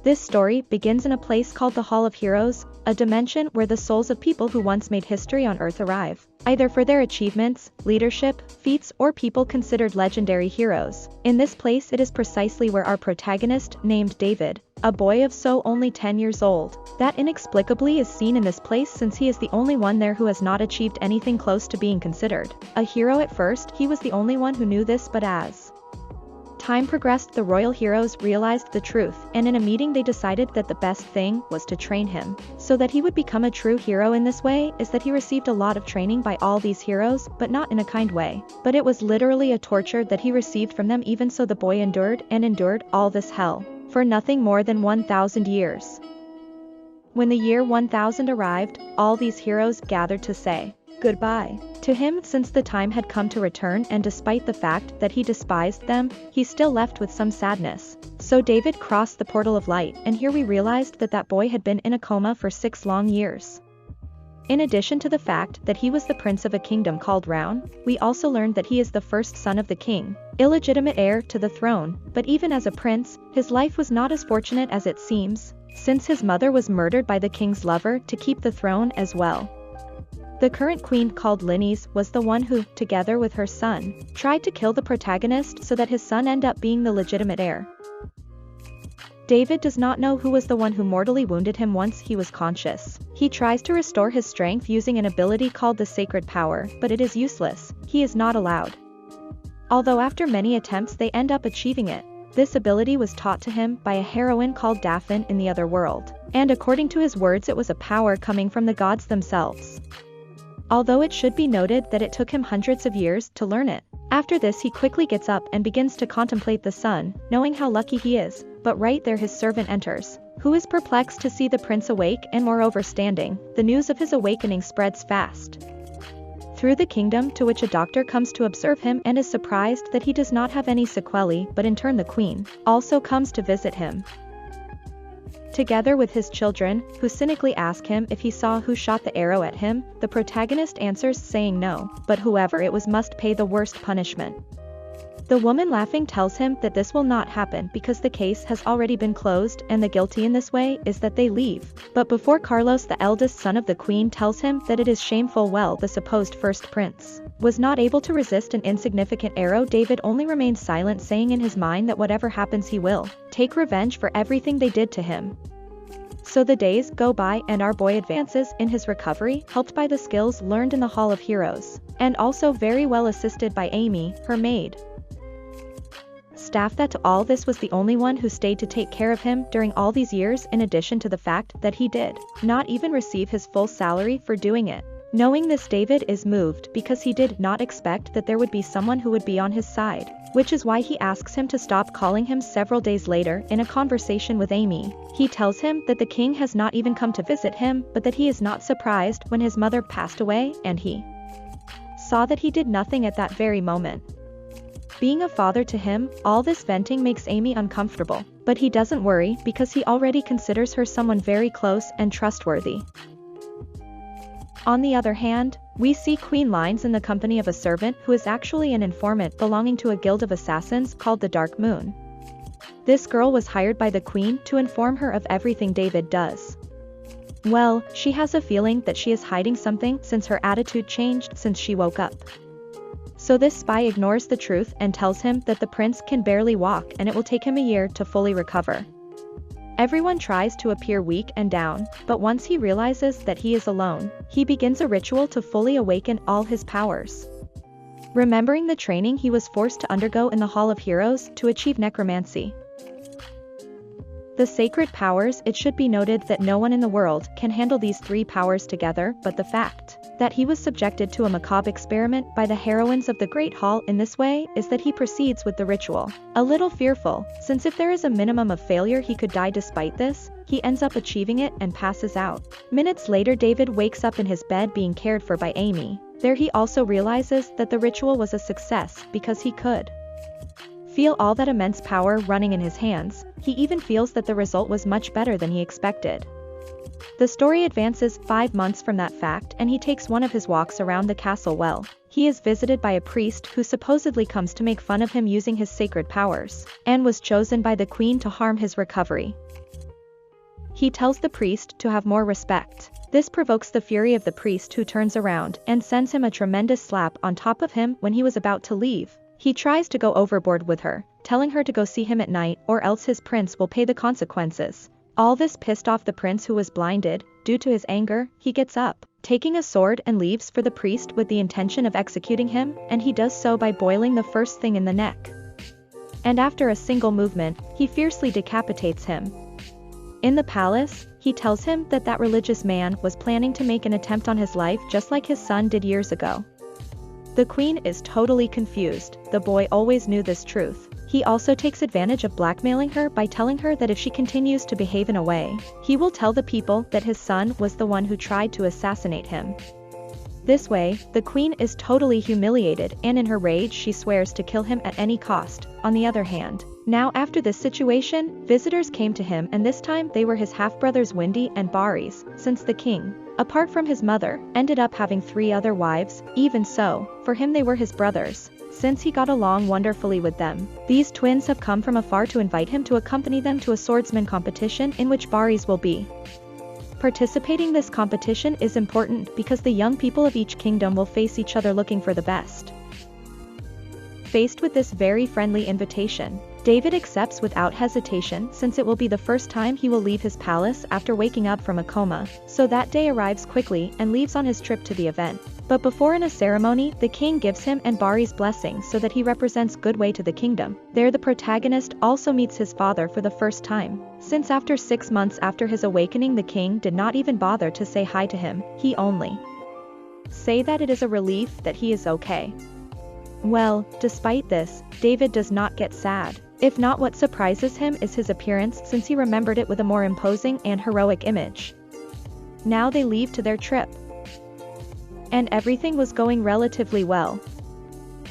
This story begins in a place called the Hall of Heroes, a dimension where the souls of people who once made history on Earth arrive, either for their achievements, leadership, feats, or people considered legendary heroes. In this place it is precisely where our protagonist, named David, a boy of only 10 years old, that inexplicably is seen in this place since he is the only one there who has not achieved anything close to being considered a hero at first. He was the only one who knew this, but as time progressed, the royal heroes realized the truth, and in a meeting they decided that the best thing was to train him, so that he would become a true hero. In this way is that he received a lot of training by all these heroes, but not in a kind way, but it was literally a torture that he received from them. Even so, the boy endured and endured all this hell, for nothing more than 1,000 years. When the year 1000 arrived, all these heroes gathered to say goodbye to him, since the time had come to return, and despite the fact that he despised them, he still left with some sadness. So David crossed the portal of light, and here we realized that that boy had been in a coma for 6 long years. In addition to the fact that he was the prince of a kingdom called Round, we also learned that he is the first son of the king, illegitimate heir to the throne. But even as a prince, his life was not as fortunate as it seems, since his mother was murdered by the king's lover to keep the throne as well. The current queen, called Linnes, was the one who, together with her son, tried to kill the protagonist so that his son end up being the legitimate heir. David does not know who was the one who mortally wounded him once he was conscious. He tries to restore his strength using an ability called the Sacred Power, but it is useless. He is not allowed. Although after many attempts they end up achieving it. This ability was taught to him by a heroine called Daphne in the other world, and according to his words it was a power coming from the gods themselves. Although it should be noted that it took him hundreds of years to learn it. After this he quickly gets up and begins to contemplate the sun, knowing how lucky he is, but right there his servant enters, who is perplexed to see the prince awake and moreover standing. The news of his awakening spreads fast through the kingdom, to which a doctor comes to observe him and is surprised that he does not have any sequelae, but in turn the queen also comes to visit him, together with his children, who cynically ask him if he saw who shot the arrow at him. The protagonist answers saying no, but whoever it was must pay the worst punishment. The woman, laughing, tells him that this will not happen because the case has already been closed, and the guilty in this way is that they leave. But before Carlos, the eldest son of the queen, tells him that it is shameful, the supposed first prince was not able to resist an insignificant arrow. David only remains silent, saying in his mind that whatever happens he will take revenge for everything they did to him. So the days go by and our boy advances in his recovery, helped by the skills learned in the Hall of Heroes, and also very well assisted by Amy, her maid. Staff that to all this was the only one who stayed to take care of him during all these years, in addition to the fact that he did not even receive his full salary for doing it. Knowing this, David is moved because he did not expect that there would be someone who would be on his side, which is why he asks him to stop calling him. Several days later, in a conversation with Amy, he tells him that the king has not even come to visit him, but that he is not surprised when his mother passed away, and he saw that he did nothing at that very moment. Being a father to him, all this venting makes Amy uncomfortable, but he doesn't worry because he already considers her someone very close and trustworthy. On the other hand, we see Queen Lines in the company of a servant who is actually an informant belonging to a guild of assassins called the Dark Moon. This girl was hired by the queen to inform her of everything David does. Well, she has a feeling that she is hiding something since her attitude changed since she woke up. So this spy ignores the truth and tells him that the prince can barely walk and it will take him a year to fully recover. Everyone tries to appear weak and down, but once he realizes that he is alone, he begins a ritual to fully awaken all his powers. Remembering the training he was forced to undergo in the Hall of Heroes to achieve necromancy, the sacred powers, it should be noted that no one in the world can handle these 3 powers together, but the fact that he was subjected to a macabre experiment by the heroines of the Great Hall in this way is that he proceeds with the ritual, a little fearful, since if there is a minimum of failure he could die. Despite this, he ends up achieving it and passes out. Minutes later, David wakes up in his bed being cared for by Amy. There he also realizes that the ritual was a success because he could feel all that immense power running in his hands. He even feels that the result was much better than he expected. The story advances 5 months from that fact and he takes one of his walks around the castle well. He is visited by a priest who supposedly comes to make fun of him using his sacred powers, and was chosen by the queen to harm his recovery. He tells the priest to have more respect. This provokes the fury of the priest, who turns around and sends him a tremendous slap on top of him when he was about to leave. He tries to go overboard with her, telling her to go see him at night or else his prince will pay the consequences. All this pissed off the prince, who was blinded. Due to his anger, he gets up, taking a sword, and leaves for the priest with the intention of executing him, and he does so by boiling the first thing in the neck. And after a single movement, he fiercely decapitates him. In the palace, he tells him that that religious man was planning to make an attempt on his life just like his son did years ago. The queen is totally confused. The boy always knew this truth. He also takes advantage of blackmailing her by telling her that if she continues to behave in a way, he will tell the people that his son was the one who tried to assassinate him. This way, the queen is totally humiliated, and in her rage she swears to kill him at any cost. On the other hand, now after this situation, visitors came to him, and this time they were his half-brothers Windy and Baris, since the king, apart from his mother, ended up having 3 other wives. Even so, for him they were his brothers, since he got along wonderfully with them. These twins have come from afar to invite him to accompany them to a swordsman competition in which Baris will be participating. This competition is important because the young people of each kingdom will face each other looking for the best. Faced with this very friendly invitation, David accepts without hesitation, since it will be the first time he will leave his palace after waking up from a coma, so that day arrives quickly and leaves on his trip to the event. But before, in a ceremony, the king gives him and Bari's blessing so that he represents good way to the kingdom. There the protagonist also meets his father for the first time, since after 6 months after his awakening the king did not even bother to say hi to him. He only say that it is a relief that he is okay. Well, despite this, David does not get sad. If not, what surprises him is his appearance, since he remembered it with a more imposing and heroic image. Now they leave to their trip, and everything was going relatively well.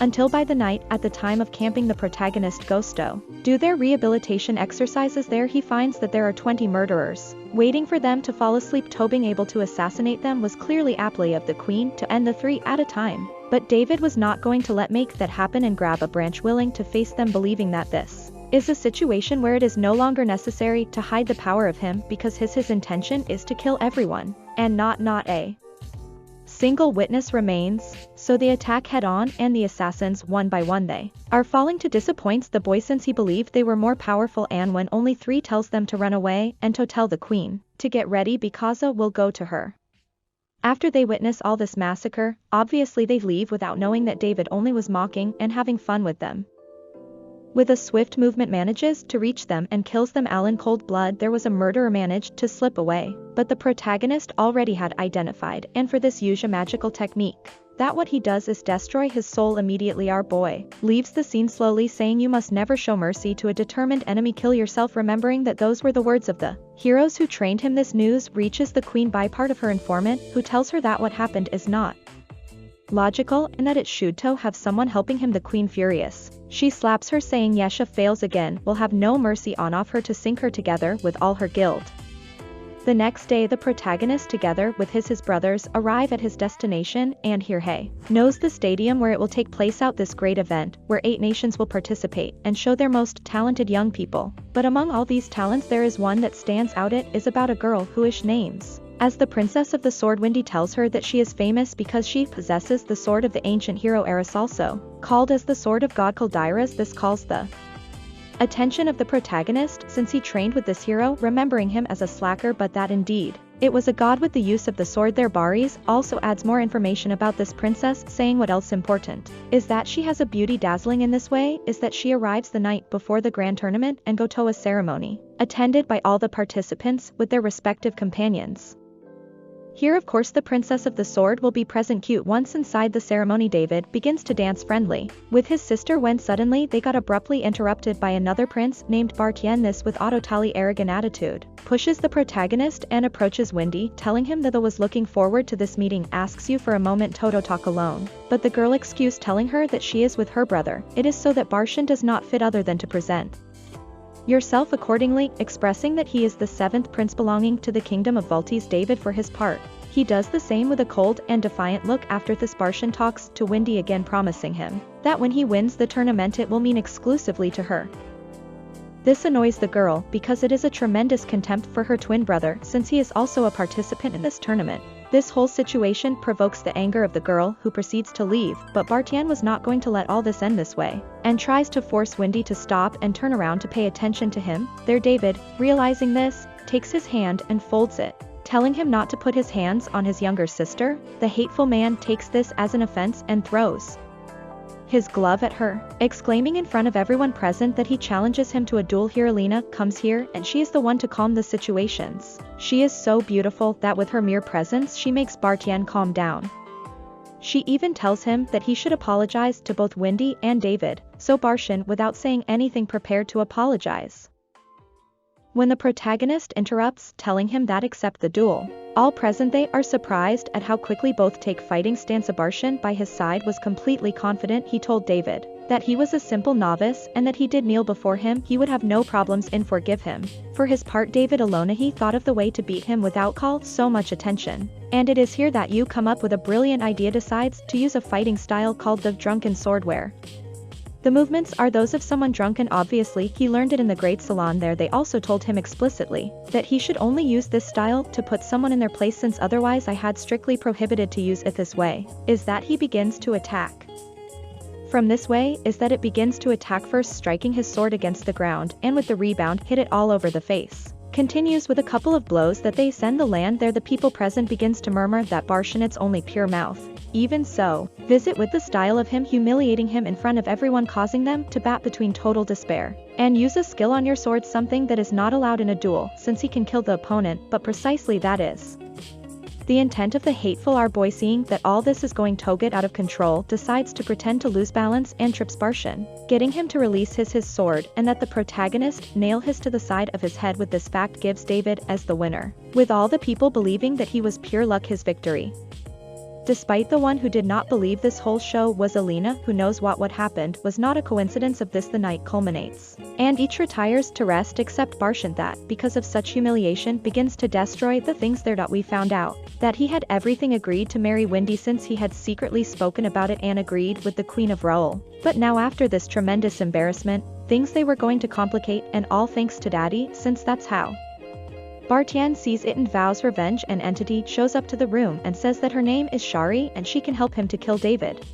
Until by the night, at the time of camping, the protagonist Gusto do their rehabilitation exercises there. He finds that there are 20 murderers waiting for them to fall asleep. Being able to assassinate them was clearly aptly of the queen to end the 3 at a time. But David was not going to make that happen and grab a branch, willing to face them, believing that this is a situation where it is no longer necessary to hide the power of him, because his intention is to kill everyone, and not a single witness remains. So they attack head on, and the assassins, one by one, they are falling to disappoints the boy, since he believed they were more powerful, and when only 3 tells them to run away and to tell the queen to get ready because will go to her. After they witness all this massacre, obviously they leave without knowing that David only was mocking and having fun with them. With a swift movement manages to reach them and kills them all in cold blood. There was a murderer managed to slip away, but the protagonist already had identified, and for this use a magical technique. That what he does is destroy his soul immediately. Our boy leaves the scene slowly, saying, "You must never show mercy to a determined enemy, kill yourself," remembering that those were the words of the heroes who trained him. This news reaches the queen by part of her informant, who tells her that what happened is not logical and that it should have someone helping him. The queen, furious, she slaps her, saying Yesha fails again, will have no mercy on her to sink her together with all her guild. The next day the protagonist, together with his brothers, arrive at his destination, and here he knows the stadium where it will take place out this great event, where 8 nations will participate and show their most talented young people. But among all these talents there is one that stands out. It is about a girl who is names as the Princess of the Sword. Windy tells her that she is famous because she possesses the sword of the ancient hero Eris, also called as the sword of God Kaldiras. This calls the attention of the protagonist, since he trained with this hero, remembering him as a slacker, but that indeed it was a god with the use of the sword there. Baris also adds more information about this princess, saying what else important is that she has a beauty dazzling in this way is that she arrives the night before the grand tournament and go to a ceremony attended by all the participants with their respective companions. Here of course the Princess of the Sword will be present. Cute. Once inside the ceremony, David begins to dance friendly with his sister when suddenly they got abruptly interrupted by another prince named Bartien. This, with totally arrogant attitude, pushes the protagonist and approaches Windy, telling him that was looking forward to this meeting, asks you for a moment Toto talk alone, but the girl excuse, telling her that she is with her brother. It is so that Barshan does not fit other than to present yourself accordingly, expressing that he is the 7th prince belonging to the kingdom of Vultes. David for his part, he does the same with a cold and defiant look after this. Barshan talks to Windy again, promising him that when he wins the tournament it will mean exclusively to her. This annoys the girl because it is a tremendous contempt for her twin brother since he is also a participant in this tournament. This whole situation provokes the anger of the girl, who proceeds to leave, but Bartian was not going to let all this end this way, and tries to force Windy to stop and turn around to pay attention to him. There David, realizing this, takes his hand and folds it, telling him not to put his hands on his younger sister. The hateful man takes this as an offense and throws his glove at her, exclaiming in front of everyone present that he challenges him to a duel. Here Alina comes here and she is the one to calm the situations. She is so beautiful that with her mere presence she makes Bartian calm down. She even tells him that he should apologize to both Windy and David, so Barshan, without saying anything, prepared to apologize. When the protagonist interrupts, telling him that accept the duel, all present they are surprised at how quickly both take fighting stance. Barshan by his side was completely confident. He told David that he was a simple novice and that he did kneel before him, he would have no problems in forgive him. For his part David alone he thought of the way to beat him without call so much attention. And it is here that you come up with a brilliant idea, decides to use a fighting style called the drunken swordware. The movements are those of someone drunk and obviously he learned it in the great salon there. They also told him explicitly that he should only use this style to put someone in their place, since otherwise I had strictly prohibited to use it this way. Is that he begins to attack. From this way is that it begins to attack, first striking his sword against the ground and with the rebound hit it all over the face. Continues with a couple of blows that they send the land there. The people present begins to murmur that Barshan it's only pure mouth. Even so, visit with the style of him humiliating him in front of everyone, causing them to bat between total despair. And use a skill on your sword, something that is not allowed in a duel since he can kill the opponent, but precisely that is the intent of the hateful our boy. Seeing that all this is going to get out of control, decides to pretend to lose balance and trips Barshan, getting him to release his sword and that the protagonist nail his to the side of his head. With this fact gives David as the winner, with all the people believing that he was pure luck his victory. Despite the one who did not believe this whole show was Alina, who knows what happened was not a coincidence. Of this the night culminates, and each retires to rest except Barshan, that, because of such humiliation, begins to destroy the things there. We found out that he had everything agreed to marry Windy since he had secretly spoken about it and agreed with the Queen of Raoul. But now after this tremendous embarrassment, things they were going to complicate, and all thanks to Daddy, since that's how. Bartian sees it and vows revenge. An entity shows up to the room and says that her name is Shari and she can help him to kill David.